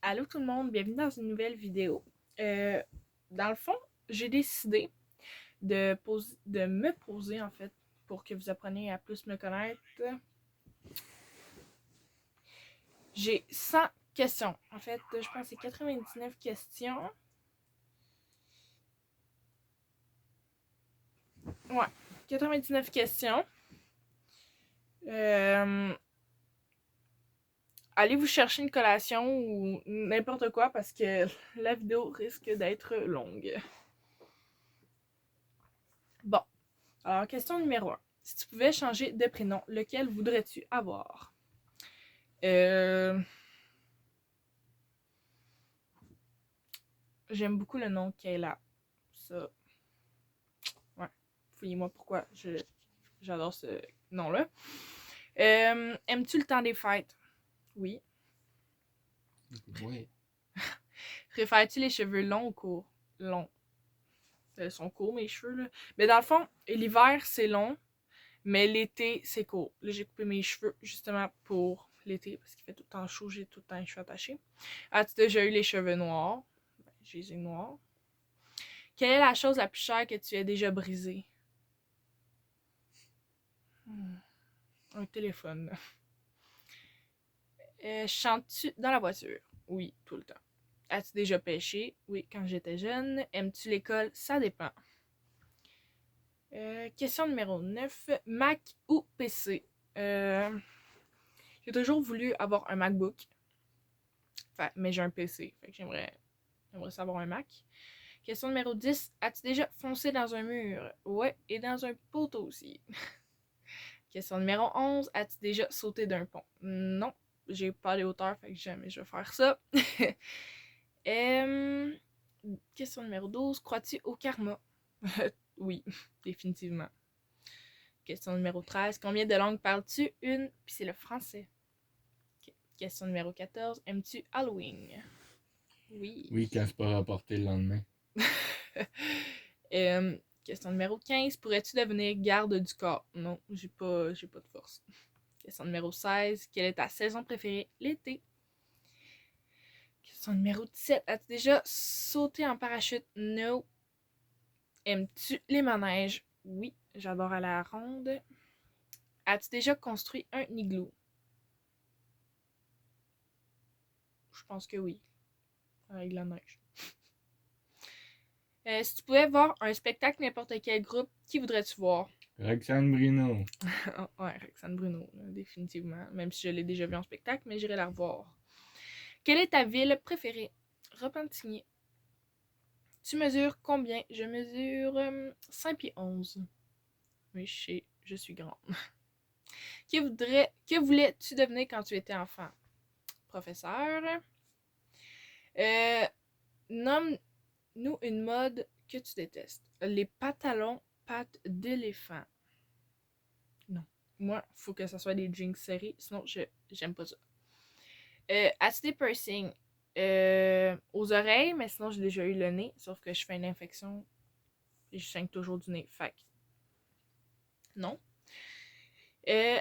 Allô tout le monde, bienvenue dans une nouvelle vidéo. Dans le fond, j'ai décidé de me poser en fait pour que vous appreniez à plus me connaître. J'ai 100 questions. En fait, je pense que c'est 99 questions. Ouais, 99 questions. Allez vous chercher une collation ou n'importe quoi parce que la vidéo risque d'être longue. Bon, alors question numéro 1. Si tu pouvais changer de prénom, lequel voudrais-tu avoir? J'aime beaucoup le nom Kayla. Ça. Ouais. Fouillez-moi pourquoi j'adore ce nom-là. Aimes-tu le temps des fêtes? Oui. Oui. Préfères-tu les cheveux longs ou courts? Longs. Ils sont courts, mes cheveux, là. Mais dans le fond, l'hiver, c'est long, mais l'été, c'est court. Là, j'ai coupé mes cheveux justement pour l'été, parce qu'il fait tout le temps chaud, j'ai tout le temps les cheveux attachés. As-tu déjà eu les cheveux noirs? Ben, j'ai les ai noirs. Quelle est la chose la plus chère que tu aies déjà brisée? Un téléphone. Chantes-tu dans la voiture? Oui, tout le temps. As-tu déjà pêché? Oui, quand j'étais jeune. Aimes-tu l'école? Ça dépend. Question numéro 9. Mac ou PC? J'ai toujours voulu avoir un MacBook. Enfin, mais j'ai un PC. Fait que j'aimerais savoir un Mac. Question numéro 10. As-tu déjà foncé dans un mur? Ouais, et dans un poteau aussi. Question numéro 11. As-tu déjà sauté d'un pont? Non, j'ai pas les hauteurs, fait que jamais je vais faire ça. Question numéro 12. Crois-tu au karma? Oui, définitivement. Question numéro 13. Combien de langues parles-tu? Une, puis c'est le français. Question numéro 14. Aimes-tu Halloween? Oui. Oui, quand c'est pas rapporté le lendemain. Question numéro 15. Pourrais-tu devenir garde du corps? Non, j'ai pas de force. Question numéro 16. Quelle est ta saison préférée? L'été. Question numéro 17. As-tu déjà sauté en parachute? No. Aimes-tu les manèges? Oui, j'adore aller à la ronde. As-tu déjà construit un igloo? Je pense que oui. Avec la neige. Si tu pouvais voir un spectacle n'importe quel groupe, qui voudrais-tu voir? Roxane Bruno. Ouais, Roxane Bruno, définitivement. Même si je l'ai déjà vu en spectacle, mais j'irai la revoir. Quelle est ta ville préférée? Repentigny. Tu mesures combien? Je mesure 5 pieds 11. Oui, je suis grande. Que voulais-tu devenir quand tu étais enfant? Professeur. Nomme-nous une mode que tu détestes. Les pantalons pattes d'éléphant. Non. Moi, il faut que ça soit des jeans serrés, sinon j'aime pas ça. As-tu des piercings? Aux oreilles, mais sinon j'ai déjà eu le nez, sauf que je fais une infection et je saigne toujours du nez. Fait non.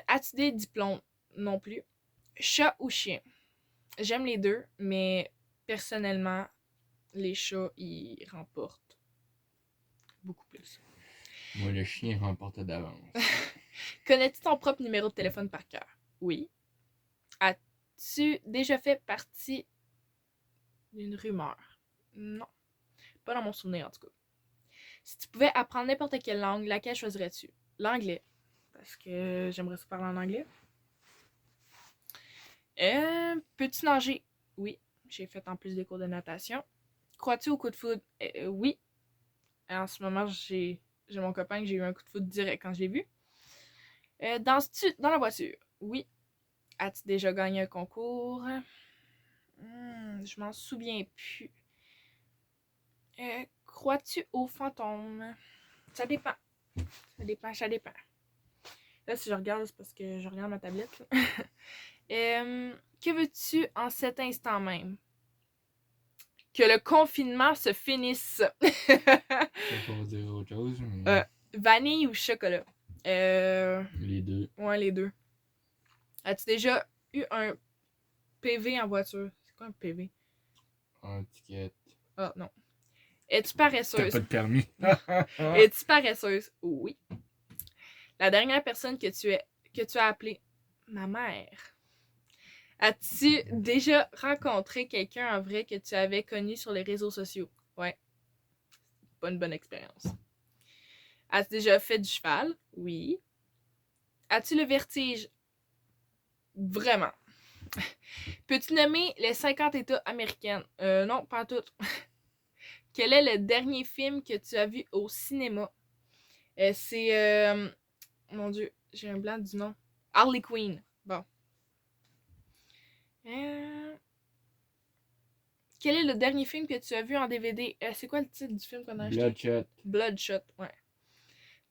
As-tu des diplômes? Non plus. Chat ou chien? J'aime les deux, mais personnellement, les chats, ils remportent beaucoup plus. Moi, le chien remporte d'avance. Connais-tu ton propre numéro de téléphone par cœur? Oui. As-tu déjà fait partie d'une rumeur? Non. Pas dans mon souvenir, en tout cas. Si tu pouvais apprendre n'importe quelle langue, laquelle choisirais-tu? L'anglais. Parce que j'aimerais ça parler en anglais. Peux-tu nager? Oui. J'ai fait en plus des cours de natation. Crois-tu au coup de foudre? Oui. En ce moment, j'ai mon copain que j'ai eu un coup de foudre direct quand je l'ai vu. Danses-tu dans la voiture? Oui. As-tu déjà gagné un concours? Je m'en souviens plus. Crois-tu aux fantômes? Ça dépend. Ça dépend. Là, si je regarde, c'est parce que je regarde ma tablette. Que veux-tu en cet instant même? Que le confinement se finisse. Ça pour dire autre chose, mais Vanille ou chocolat? les deux. Ouais, les deux. As-tu déjà eu un PV en voiture? C'est quoi un PV? Un ticket. Ah, non. Es-tu T'as paresseuse? pas de permis. Es-tu paresseuse? Oui. La dernière personne que tu as appelée, ma mère. As-tu déjà rencontré quelqu'un en vrai que tu avais connu sur les réseaux sociaux? Ouais. Pas une bonne expérience. As-tu déjà fait du cheval? Oui. As-tu le vertige? Vraiment. Peux-tu nommer les 50 États américains? Non, pas toutes. Quel est le dernier film que tu as vu au cinéma? C'est... Mon Dieu, j'ai un blanc du nom. Harley Quinn. Bon. Quel est le dernier film que tu as vu en DVD? C'est quoi le titre du film qu'on a acheté? Bloodshot. Bloodshot, ouais.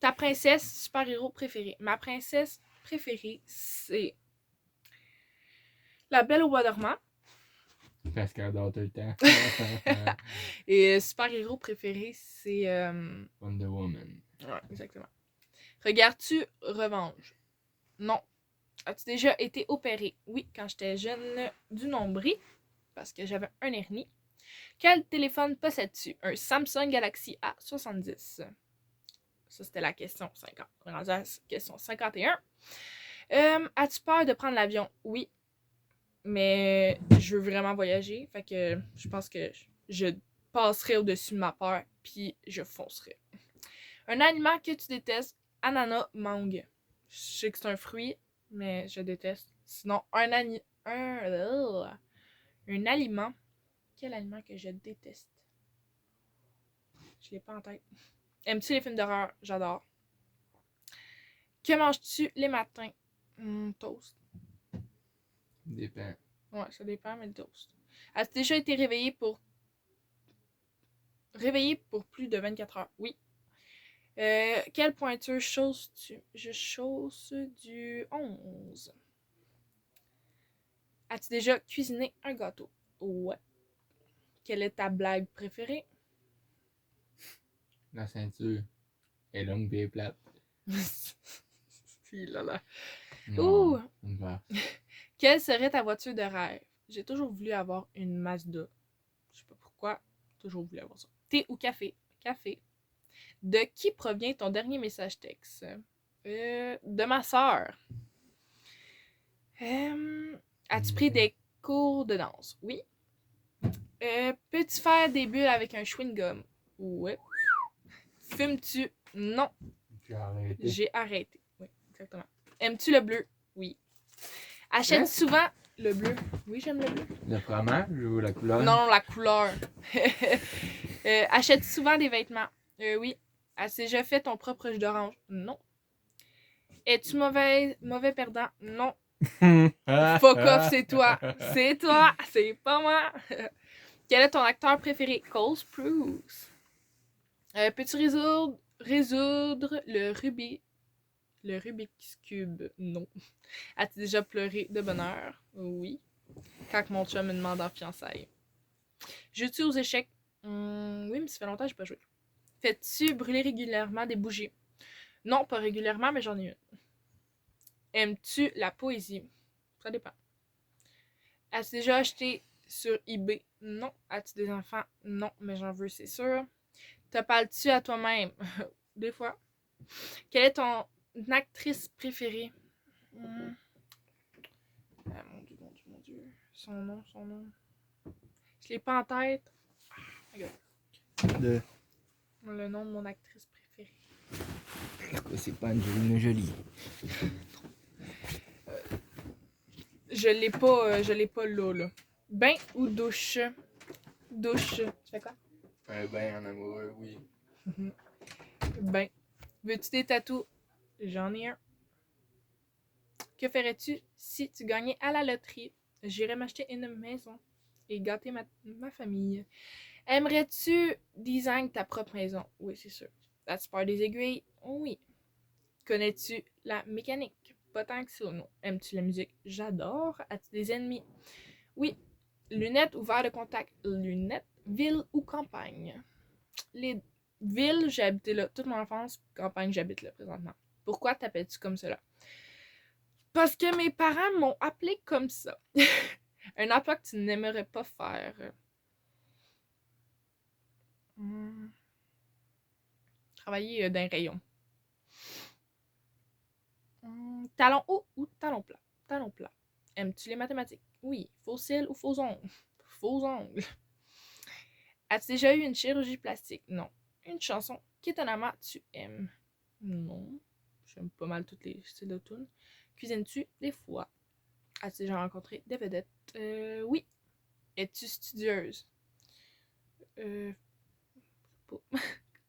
Ta princesse super-héros préférée? Ma princesse préférée, c'est La Belle au bois dormant. Parce qu'elle dort tout le temps. Et super-héros préféré, c'est... Wonder Woman. Ouais, exactement. Regardes-tu Revanche? Non. As-tu déjà été opéré? Oui, quand j'étais jeune du nombril, parce que j'avais un hernie. Quel téléphone possèdes-tu? Un Samsung Galaxy A70. Ça, c'était la question 50. On est rendu à la question 51. As-tu peur de prendre l'avion? Oui. Mais je veux vraiment voyager. Fait que je pense que je passerai au-dessus de ma peur, puis je foncerai. Un aliment que tu détestes? Ananas, mangue. Je sais que c'est un fruit, mais je déteste. Sinon, un aliment. Quel aliment que je déteste? Je l'ai pas en tête. Aimes-tu les films d'horreur? J'adore. Que manges-tu les matins? Toast. Dépend. Ouais, ça dépend, mais le toast. As-tu déjà été réveillé pour plus de 24 heures? Oui. Quelle pointure chausses-tu? Je chausse du 11. As-tu déjà cuisiné un gâteau? Ouais. Quelle est ta blague préférée? La ceinture est longue et plate. Si, là, là. Non, Ouh! une farce. Quelle serait ta voiture de rêve? J'ai toujours voulu avoir une Mazda. Je sais pas pourquoi. Toujours voulu avoir ça. Thé ou café? Café. De qui provient ton dernier message texte? De ma sœur. As-tu pris des cours de danse? Oui. Peux-tu faire des bulles avec un chewing-gum? Ouais. Fumes-tu? Non. J'ai arrêté. J'ai arrêté. Oui, exactement. Aimes-tu le bleu? Oui. Achètes souvent le bleu? Oui, j'aime le bleu. Le fromage ou la couleur? Non, la couleur. Achètes souvent des vêtements? Oui. As-tu déjà fait ton propre jus d'orange? Non. Es-tu mauvais perdant? Non. Fuck off, c'est toi. C'est toi. C'est pas moi. Quel est ton acteur préféré? Cole Sprouse. Peux-tu résoudre le Rubik's Cube? Non. As-tu déjà pleuré de bonheur? Oui. Quand mon chum me demande en fiançailles. Joues-tu aux échecs? Oui, mais ça fait longtemps que j'ai pas joué. Fais-tu brûler régulièrement des bougies? Non, pas régulièrement, mais j'en ai une. Aimes-tu la poésie? Ça dépend. As-tu déjà acheté sur eBay? Non. As-tu des enfants? Non, mais j'en veux, c'est sûr. Te parles-tu à toi-même? Des fois. Quelle est ton actrice préférée? Ah, mon Dieu. Son nom. Je l'ai pas en tête. De... Le nom de mon actrice préférée. C'est pas Angelina Jolie. Je l'ai pas là. Bain ou douche? Douche. Tu fais quoi? Un bain en amoureux, oui. Bain. Veux-tu des tatous? J'en ai un. Que ferais-tu si tu gagnais à la loterie? J'irais m'acheter une maison et gâter ma famille. Aimerais-tu design ta propre maison? Oui, c'est sûr. As-tu peur des aiguilles? Oui. Connais-tu la mécanique? Pas tant que ça, non. Aimes-tu la musique? J'adore. As-tu des ennemis? Oui. Lunettes ou verres de contact? Lunettes. Ville ou campagne? Les villes, j'ai habité là toute mon enfance. Campagne, j'habite là présentement. Pourquoi t'appelles-tu comme cela? Parce que mes parents m'ont appelé comme ça. Un emploi que tu n'aimerais pas faire. Travailler dans un rayon. Talon haut ou talon plat? Talon plat. Aimes-tu les mathématiques? Oui. Faux cils ou faux ongles? Faux ongles. As-tu déjà eu une chirurgie plastique? Non. Une chanson qu'étonnamment tu aimes? Non. J'aime pas mal tous les styles de tunes. Cuisines-tu des fois? As-tu déjà rencontré des vedettes? Oui. Es-tu studieuse? Pas.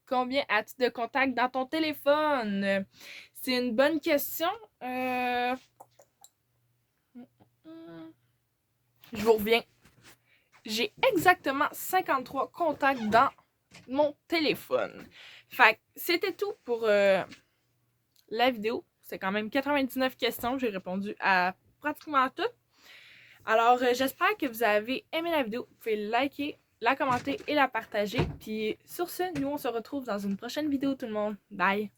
Combien as-tu de contacts dans ton téléphone? C'est une bonne question. Je vous reviens. J'ai exactement 53 contacts dans mon téléphone. Fait que c'était tout pour la vidéo. C'est quand même 99 questions. J'ai répondu à pratiquement toutes. Alors, j'espère que vous avez aimé la vidéo. Vous pouvez liker, la commenter et la partager. Puis sur ce, nous, on se retrouve dans une prochaine vidéo, tout le monde. Bye!